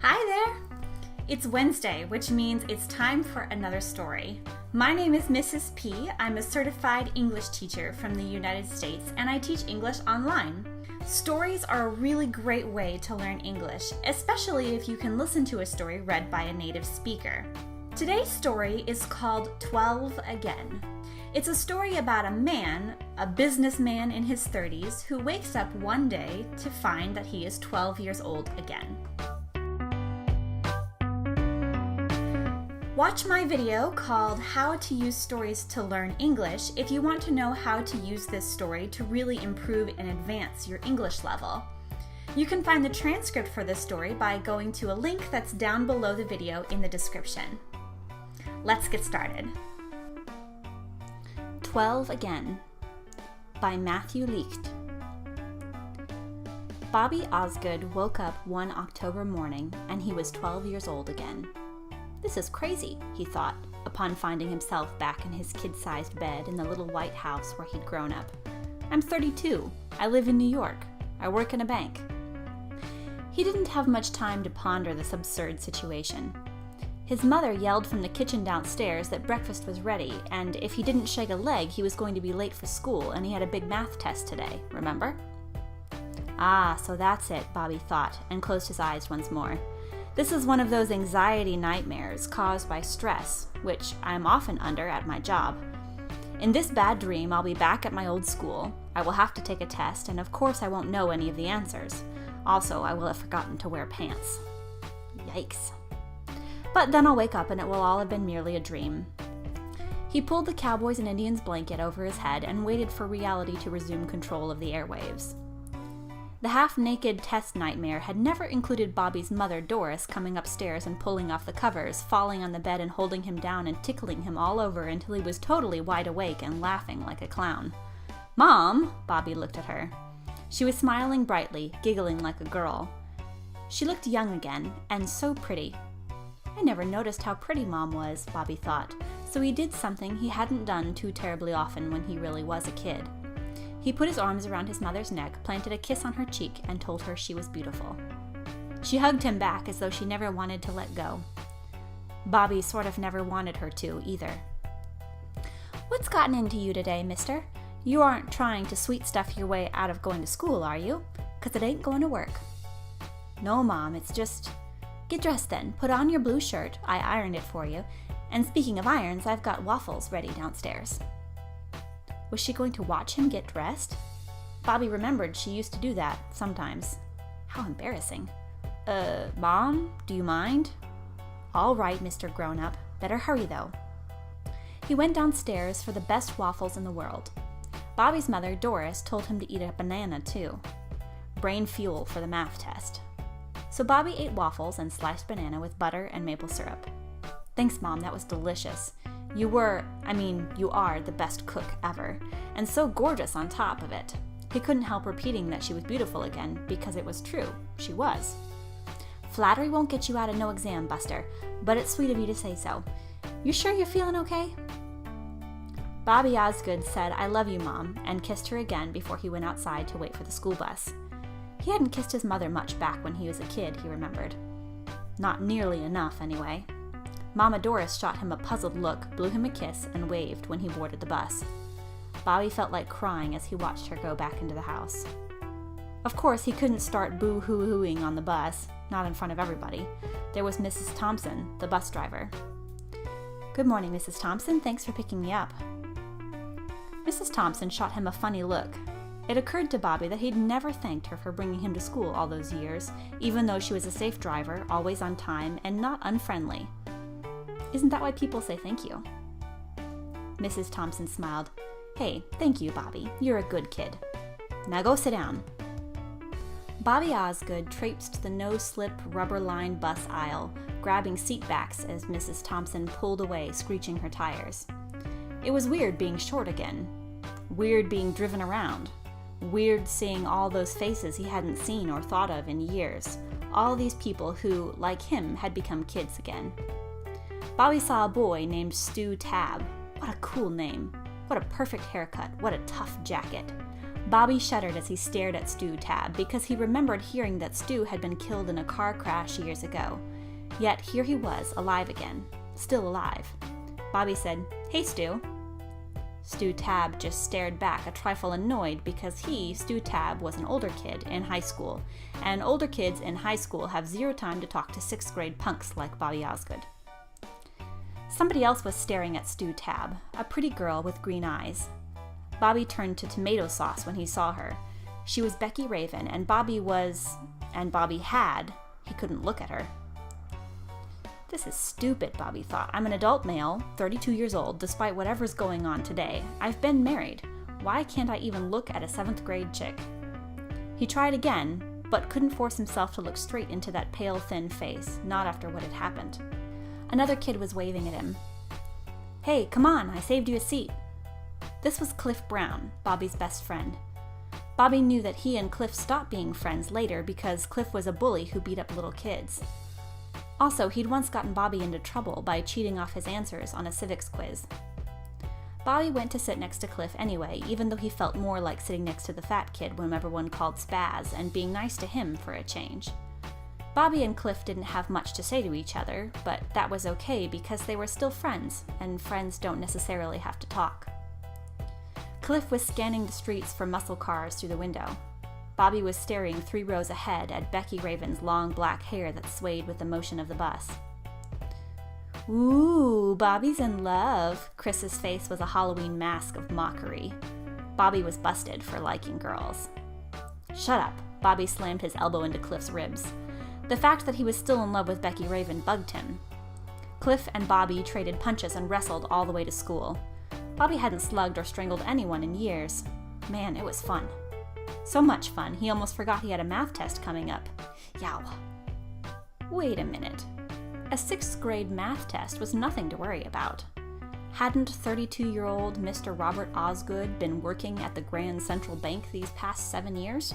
Hi there! It's Wednesday, which means it's time for another story. My name is Mrs. P. I'm a certified English teacher from the United States, and I teach English online. Stories are a really great way to learn English, especially if you can listen to a story read by a native speaker. Today's story is called 12 Again. It's a story about a man, a businessman in his 30s, who wakes up one day to find that he is 12 years old again. Watch my video called How to Use Stories to Learn English if you want to know how to use this story to really improve and advance your English level. You can find the transcript for this story by going to a link that's down below the video in the description. Let's get started. 12 Again by Matthew Licht. Bobby Osgood woke up one October morning and he was 12 years old again. This is crazy, he thought, upon finding himself back in his kid-sized bed in the little white house where he'd grown up. I'm 32. I live in New York. I work in a bank. He didn't have much time to ponder this absurd situation. His mother yelled from the kitchen downstairs that breakfast was ready, and if he didn't shake a leg, he was going to be late for school, and he had a big math test today, remember? Ah, so that's it, Bobby thought, and closed his eyes once more. This is one of those anxiety nightmares caused by stress, which I'm often under at my job. In this bad dream, I'll be back at my old school. I will have to take a test, and of course I won't know any of the answers. Also, I will have forgotten to wear pants. Yikes. But then I'll wake up and it will all have been merely a dream. He pulled the Cowboys and Indians blanket over his head and waited for reality to resume control of the airwaves. The half-naked test nightmare had never included Bobby's mother, Doris, coming upstairs and pulling off the covers, falling on the bed and holding him down and tickling him all over until he was totally wide awake and laughing like a clown. "Mom!" Bobby looked at her. She was smiling brightly, giggling like a girl. She looked young again, and so pretty. I never noticed how pretty Mom was, Bobby thought, so he did something he hadn't done too terribly often when he really was a kid. He put his arms around his mother's neck, planted a kiss on her cheek, and told her she was beautiful. She hugged him back as though she never wanted to let go. Bobby sort of never wanted her to, either. "What's gotten into you today, mister? You aren't trying to sweet stuff your way out of going to school, are you? 'Cause it ain't going to work." "No, Mom, it's just..." "Get dressed then. Put on your blue shirt. I ironed it for you. And speaking of irons, I've got waffles ready downstairs." Was she going to watch him get dressed? Bobby remembered she used to do that, sometimes. How embarrassing. Mom, do you mind?" "All right, Mr. Grown-Up. Better hurry, though." He went downstairs for the best waffles in the world. Bobby's mother, Doris, told him to eat a banana, too. Brain fuel for the math test. So Bobby ate waffles and sliced banana with butter and maple syrup. "Thanks, Mom, that was delicious. You are the best cook ever, and so gorgeous on top of it." He couldn't help repeating that she was beautiful again, because it was true. She was. "Flattery won't get you out of no exam, Buster, but it's sweet of you to say so. You sure you're feeling okay?" Bobby Osgood said, "I love you, Mom," and kissed her again before he went outside to wait for the school bus. He hadn't kissed his mother much back when he was a kid, he remembered. Not nearly enough, anyway. Mama Doris shot him a puzzled look, blew him a kiss, and waved when he boarded the bus. Bobby felt like crying as he watched her go back into the house. Of course, he couldn't start boo-hoo-hooing on the bus, not in front of everybody. There was Mrs. Thompson, the bus driver. "Good morning, Mrs. Thompson. Thanks for picking me up." Mrs. Thompson shot him a funny look. It occurred to Bobby that he'd never thanked her for bringing him to school all those years, even though she was a safe driver, always on time, and not unfriendly. Isn't that why people say thank you? Mrs. Thompson smiled. "Hey, thank you, Bobby. You're a good kid. Now go sit down." Bobby Osgood traipsed the no-slip, rubber-lined bus aisle, grabbing seat backs as Mrs. Thompson pulled away, screeching her tires. It was weird being short again. Weird being driven around. Weird seeing all those faces he hadn't seen or thought of in years. All these people who, like him, had become kids again. Bobby saw a boy named Stu Tabb. What a cool name. What a perfect haircut. What a tough jacket. Bobby shuddered as he stared at Stu Tab because he remembered hearing that Stu had been killed in a car crash years ago. Yet here he was, alive again. Still alive. Bobby said, "Hey, Stu." Stu Tab just stared back, a trifle annoyed because he, Stu Tab, was an older kid in high school, and older kids in high school have zero time to talk to 6th grade punks like Bobby Osgood. Somebody else was staring at Stu Tab, a pretty girl with green eyes. Bobby turned to tomato sauce when he saw her. She was Becky Raven, and Bobby had, he couldn't look at her. This is stupid, Bobby thought. I'm an adult male, 32 years old, despite whatever's going on today. I've been married. Why can't I even look at a 7th grade chick? He tried again, but couldn't force himself to look straight into that pale, thin face, not after what had happened. Another kid was waving at him. "Hey, come on, I saved you a seat." This was Cliff Brown, Bobby's best friend. Bobby knew that he and Cliff stopped being friends later because Cliff was a bully who beat up little kids. Also, he'd once gotten Bobby into trouble by cheating off his answers on a civics quiz. Bobby went to sit next to Cliff anyway, even though he felt more like sitting next to the fat kid whom everyone called Spaz and being nice to him for a change. Bobby and Cliff didn't have much to say to each other, but that was okay because they were still friends, and friends don't necessarily have to talk. Cliff was scanning the streets for muscle cars through the window. Bobby was staring 3 rows ahead at Becky Raven's long black hair that swayed with the motion of the bus. "Ooh, Bobby's in love." Chris's face was a Halloween mask of mockery. Bobby was busted for liking girls. "Shut up." Bobby slammed his elbow into Cliff's ribs. The fact that he was still in love with Becky Raven bugged him. Cliff and Bobby traded punches and wrestled all the way to school. Bobby hadn't slugged or strangled anyone in years. Man, it was fun. So much fun, he almost forgot he had a math test coming up. Yow. Wait a minute. A 6th grade math test was nothing to worry about. Hadn't 32-year-old Mr. Robert Osgood been working at the Grand Central Bank these past 7 years?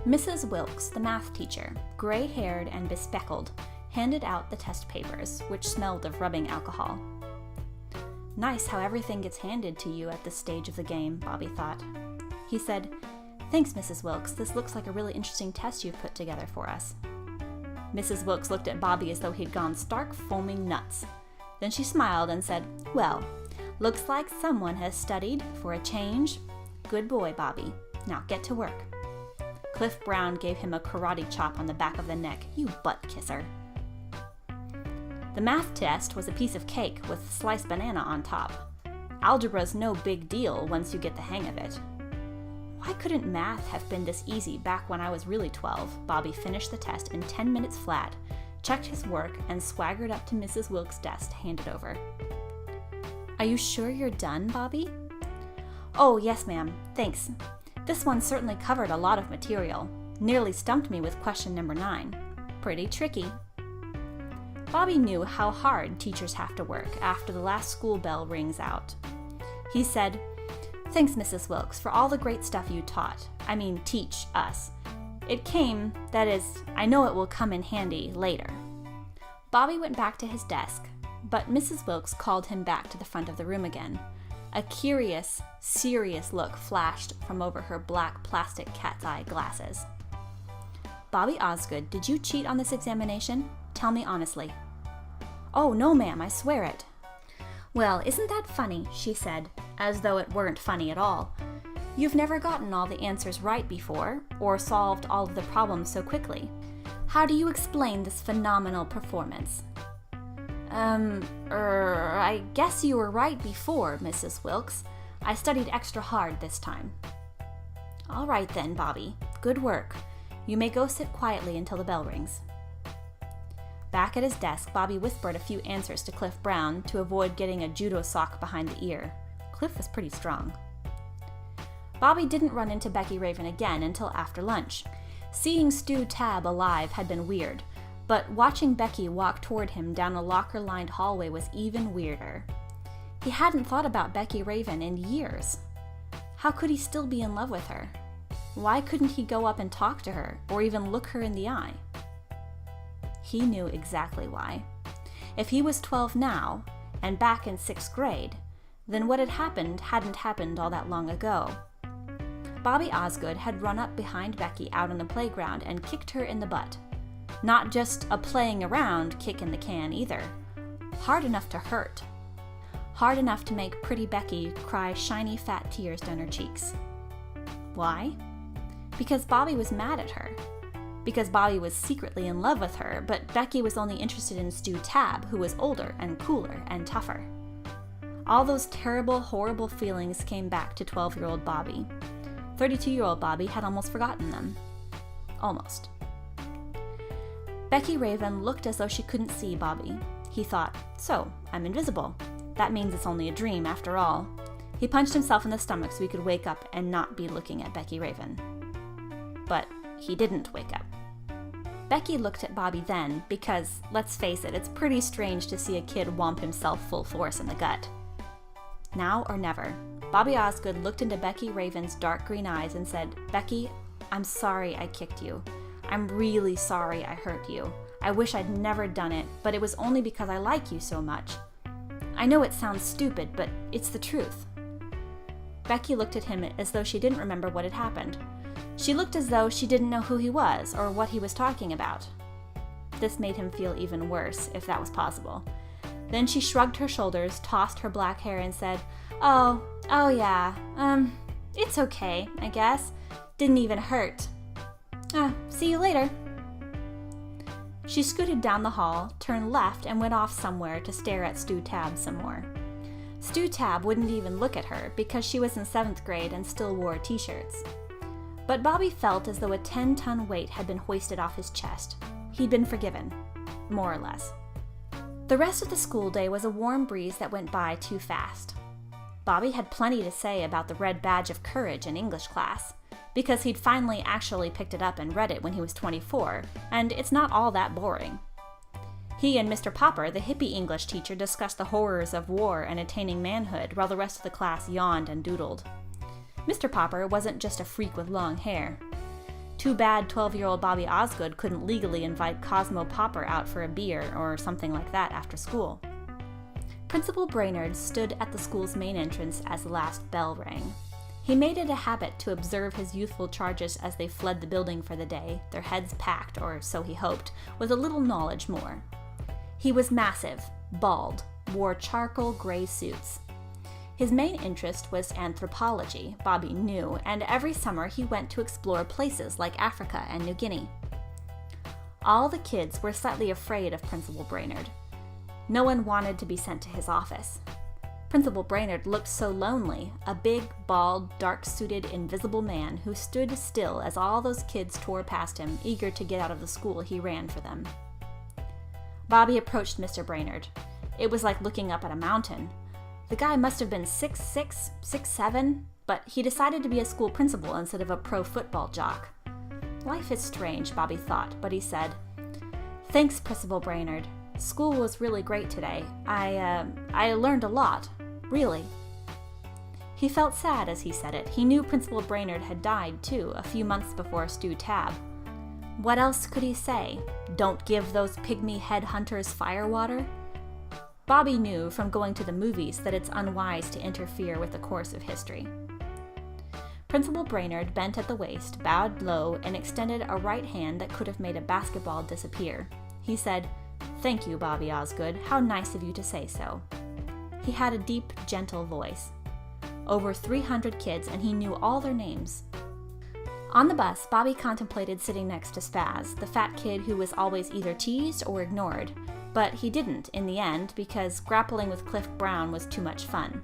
Mrs. Wilkes, the math teacher, gray-haired and bespectacled, handed out the test papers, which smelled of rubbing alcohol. Nice how everything gets handed to you at this stage of the game, Bobby thought. He said, "Thanks, Mrs. Wilkes. This looks like a really interesting test you've put together for us." Mrs. Wilkes looked at Bobby as though he'd gone stark foaming nuts. Then she smiled and said, "Well, looks like someone has studied for a change. Good boy, Bobby. Now get to work." Cliff Brown gave him a karate chop on the back of the neck. "You butt kisser." The math test was a piece of cake with sliced banana on top. Algebra's no big deal once you get the hang of it. Why couldn't math have been this easy back when I was really 12? Bobby finished the test in 10 minutes flat, checked his work, and swaggered up to Mrs. Wilkes' desk to hand it over. "Are you sure you're done, Bobby?" "Oh, yes, ma'am. Thanks. This one certainly covered a lot of material. Nearly stumped me with question number 9. Pretty tricky." Bobby knew how hard teachers have to work after the last school bell rings out. He said, "Thanks, Mrs. Wilkes, for all the great stuff you teach us. It came, that is, I know it will come in handy later." Bobby went back to his desk, but Mrs. Wilkes called him back to the front of the room again. A curious, serious look flashed from over her black plastic cat's eye glasses. "Bobby Osgood, did you cheat on this examination? Tell me honestly." "Oh, no, ma'am, I swear it." "Well, isn't that funny?" she said, as though it weren't funny at all. "You've never gotten all the answers right before, or solved all of the problems so quickly. How do you explain this phenomenal performance?" I guess you were right before, Mrs. Wilkes. I studied extra hard this time." "All right then, Bobby. Good work. You may go sit quietly until the bell rings." Back at his desk, Bobby whispered a few answers to Cliff Brown to avoid getting a judo sock behind the ear. Cliff was pretty strong. Bobby didn't run into Becky Raven again until after lunch. Seeing Stu Tab alive had been weird, but watching Becky walk toward him down a locker-lined hallway was even weirder. He hadn't thought about Becky Raven in years. How could he still be in love with her? Why couldn't he go up and talk to her, or even look her in the eye? He knew exactly why. If he was 12 now, and back in 6th grade, then what had happened hadn't happened all that long ago. Bobby Osgood had run up behind Becky out on the playground and kicked her in the butt. Not just a playing around kick in the can either. Hard enough to hurt. Hard enough to make pretty Becky cry shiny fat tears down her cheeks. Why? Because Bobby was mad at her. Because Bobby was secretly in love with her, but Becky was only interested in Stu Tabb, who was older and cooler and tougher. All those terrible, horrible feelings came back to 12-year-old Bobby. 32-year-old Bobby had almost forgotten them. Almost. Becky Raven looked as though she couldn't see Bobby. He thought, so, I'm invisible. That means it's only a dream after all. He punched himself in the stomach so he could wake up and not be looking at Becky Raven. But he didn't wake up. Becky looked at Bobby then because, let's face it, it's pretty strange to see a kid whomp himself full force in the gut. Now or never, Bobby Osgood looked into Becky Raven's dark green eyes and said, Becky, I'm sorry I kicked you. I'm really sorry I hurt you. I wish I'd never done it, but it was only because I like you so much. I know it sounds stupid, but it's the truth. Becky looked at him as though she didn't remember what had happened. She looked as though she didn't know who he was or what he was talking about. This made him feel even worse, if that was possible. Then she shrugged her shoulders, tossed her black hair, and said, Oh yeah, it's okay, I guess. Didn't even hurt. See you later. She scooted down the hall, turned left, and went off somewhere to stare at Stu Tabb some more. Stu Tabb wouldn't even look at her because she was in 7th grade and still wore t-shirts. But Bobby felt as though a 10-ton weight had been hoisted off his chest. He'd been forgiven, more or less. The rest of the school day was a warm breeze that went by too fast. Bobby had plenty to say about the red badge of courage in English class, because he'd finally actually picked it up and read it when he was 24, and it's not all that boring. He and Mr. Popper, the hippie English teacher, discussed the horrors of war and attaining manhood while the rest of the class yawned and doodled. Mr. Popper wasn't just a freak with long hair. Too bad 12-year-old Bobby Osgood couldn't legally invite Cosmo Popper out for a beer or something like that after school. Principal Brainerd stood at the school's main entrance as the last bell rang. He made it a habit to observe his youthful charges as they fled the building for the day, their heads packed, or so he hoped, with a little knowledge more. He was massive, bald, wore charcoal gray suits. His main interest was anthropology, Bobby knew, and every summer he went to explore places like Africa and New Guinea. All the kids were slightly afraid of Principal Brainerd. No one wanted to be sent to his office. Principal Brainerd looked so lonely, a big, bald, dark-suited, invisible man who stood still as all those kids tore past him, eager to get out of the school he ran for them. Bobby approached Mr. Brainerd. It was like looking up at a mountain. The guy must have been 6'6", 6'7", but he decided to be a school principal instead of a pro football jock. Life is strange, Bobby thought, but he said, Thanks, Principal Brainerd. School was really great today. I learned a lot. Really. He felt sad as he said it. He knew Principal Brainerd had died, too, a few months before Stu Tabb. What else could he say? Don't give those pygmy headhunters firewater? Bobby knew from going to the movies that it's unwise to interfere with the course of history. Principal Brainerd bent at the waist, bowed low, and extended a right hand that could have made a basketball disappear. He said, Thank you, Bobby Osgood. How nice of you to say so. He had a deep, gentle voice. Over 300 kids, and he knew all their names. On the bus, Bobby contemplated sitting next to Spaz, the fat kid who was always either teased or ignored. But he didn't, in the end, because grappling with Cliff Brown was too much fun.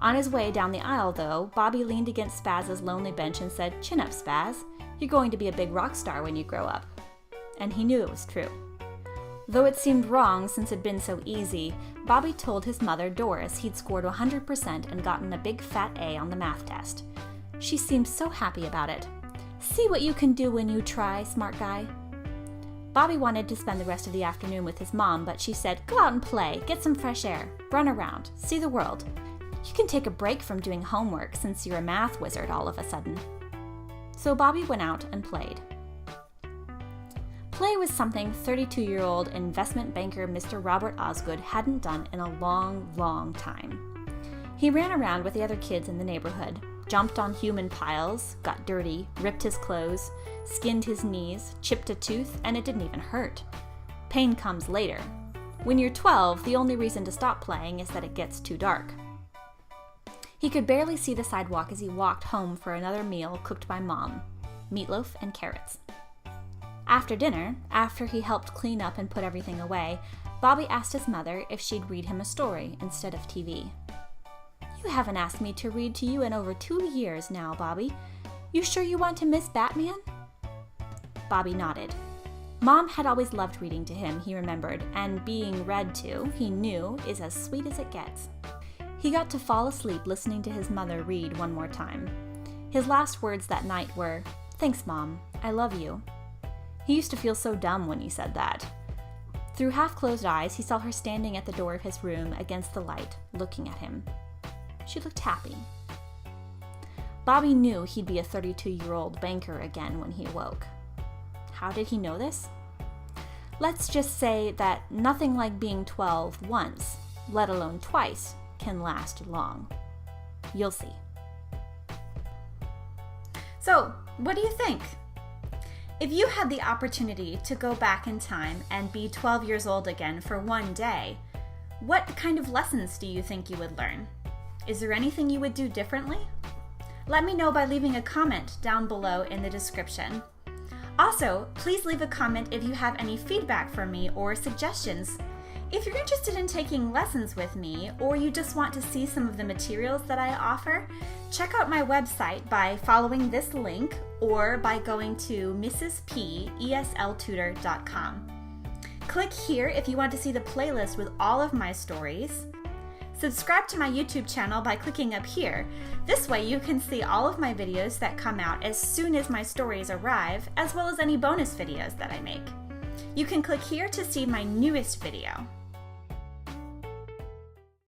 On his way down the aisle, though, Bobby leaned against Spaz's lonely bench and said, Chin up, Spaz. You're going to be a big rock star when you grow up. And he knew it was true. Though it seemed wrong since it'd been so easy, Bobby told his mother, Doris, he'd scored 100% and gotten a big fat A on the math test. She seemed so happy about it. See what you can do when you try, smart guy. Bobby wanted to spend the rest of the afternoon with his mom, but she said, Go out and play, get some fresh air, run around, see the world. You can take a break from doing homework since you're a math wizard all of a sudden. So Bobby went out and played. Play was something 32-year-old investment banker Mr. Robert Osgood hadn't done in a long, long time. He ran around with the other kids in the neighborhood, jumped on human piles, got dirty, ripped his clothes, skinned his knees, chipped a tooth, and it didn't even hurt. Pain comes later. When you're 12, the only reason to stop playing is that it gets too dark. He could barely see the sidewalk as he walked home for another meal cooked by Mom, meatloaf and carrots. After dinner, after he helped clean up and put everything away, Bobby asked his mother if she'd read him a story instead of TV. "You haven't asked me to read to you in over 2 years now, Bobby. You sure you want to miss Batman?" Bobby nodded. Mom had always loved reading to him, he remembered, and being read to, he knew, is as sweet as it gets. He got to fall asleep listening to his mother read one more time. His last words that night were, "Thanks, Mom. I love you." He used to feel so dumb when he said that. Through half-closed eyes, he saw her standing at the door of his room against the light, looking at him. She looked happy. Bobby knew he'd be a 32-year-old banker again when he awoke. How did he know this? Let's just say that nothing like being 12 once, let alone twice, can last long. You'll see. So, what do you think? If you had the opportunity to go back in time and be 12 years old again for one day, what kind of lessons do you think you would learn? Is there anything you would do differently? Let me know by leaving a comment down below in the description. Also, please leave a comment if you have any feedback for me or suggestions. If you're interested in taking lessons with me, or you just want to see some of the materials that I offer, check out my website by following this link or by going to mrspESLtutor.com. Click here if you want to see the playlist with all of my stories. Subscribe to my YouTube channel by clicking up here. This way you can see all of my videos that come out as soon as my stories arrive, as well as any bonus videos that I make. You can click here to see my newest video.